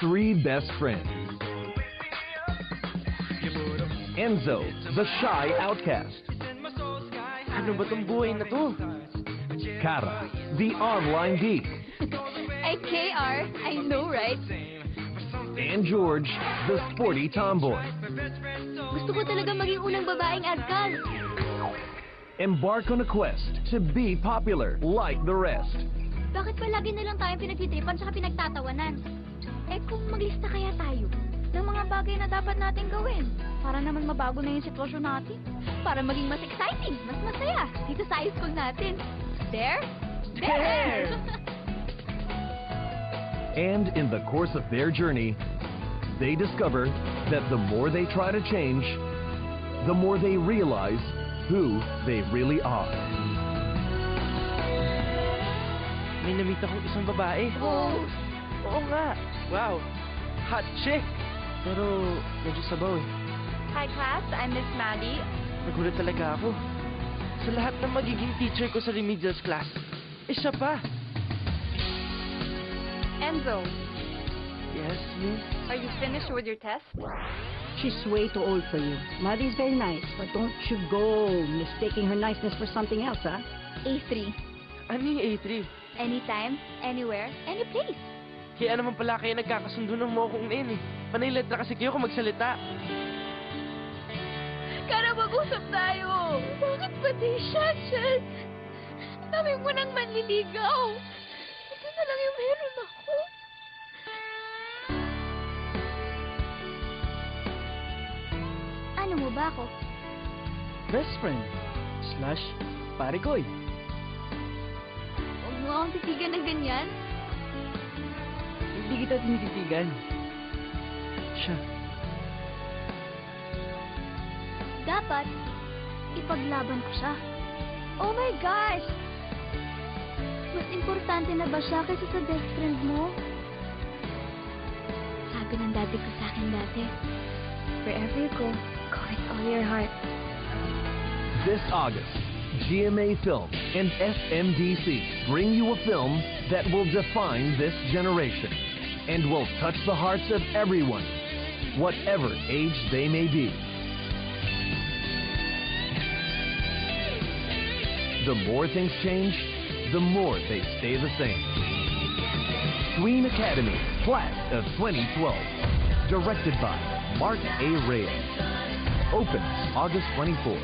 three best friends. Enzo, the shy outcast. Ano ba tong buhay na to? Kara, the online geek. Ay, KR, I know, right? And George, the sporty tomboy. Gusto ko talaga maging unang babaeng adkal. Embark on a quest to be popular like the rest. Bakit ba lagi na lang tayong pinagtitripan tsaka pinagtatawanan? Eh kung maglista kaya tayo ng mga bagay na dapat natin gawin para naman mabago na yung sitwasyon natin. Para maging mas exciting, mas masaya dito sa high school natin. There? There! And in the course of their journey, they discover that the more they try to change, the more they realize who they really are. May namit akong isang babae. Oh. Oo nga. Wow. Hot chick. Pero medyo sabaw eh. Hi class, I'm Miss Maddie. Nagulat talaga ako. Sa lahat ng magiging teacher ko sa remedials class, siya pa. Enzo, Yes, miss? are you finished with your test? She's way too old for you. Maddie's very nice, but don't you go mistaking her niceness for something else, huh? A3. Ano yung A3? Anytime, anywhere, any place. Kaya naman pala kayo nagkakasundo ng mo kong na yun eh. Panay letra kasi kayo kung magsalita. Kara, mag-usap tayo. Bakit pati siya, Chad? Dami mo nang manliligaw. Ito na lang yung meron ako. Ano mo ba ako? Best friend. Pare koy. Huwag mo akong titigan ng ganyan. Hindi kita tinititigan. Siya. Dapat, ipaglaban ko siya. Oh my gosh! Mas importante na ba siya kaysa sa best friend mo? Sabi ng daddy ko sa akin dati, wherever you go with all your heart. This August, GMA Film and FMDC bring you a film that will define this generation and will touch the hearts of everyone, whatever age they may be. The more things change, the more they stay the same. Tween Academy, Class of 2012. Directed by Mark A. Reyes. Opens August 24.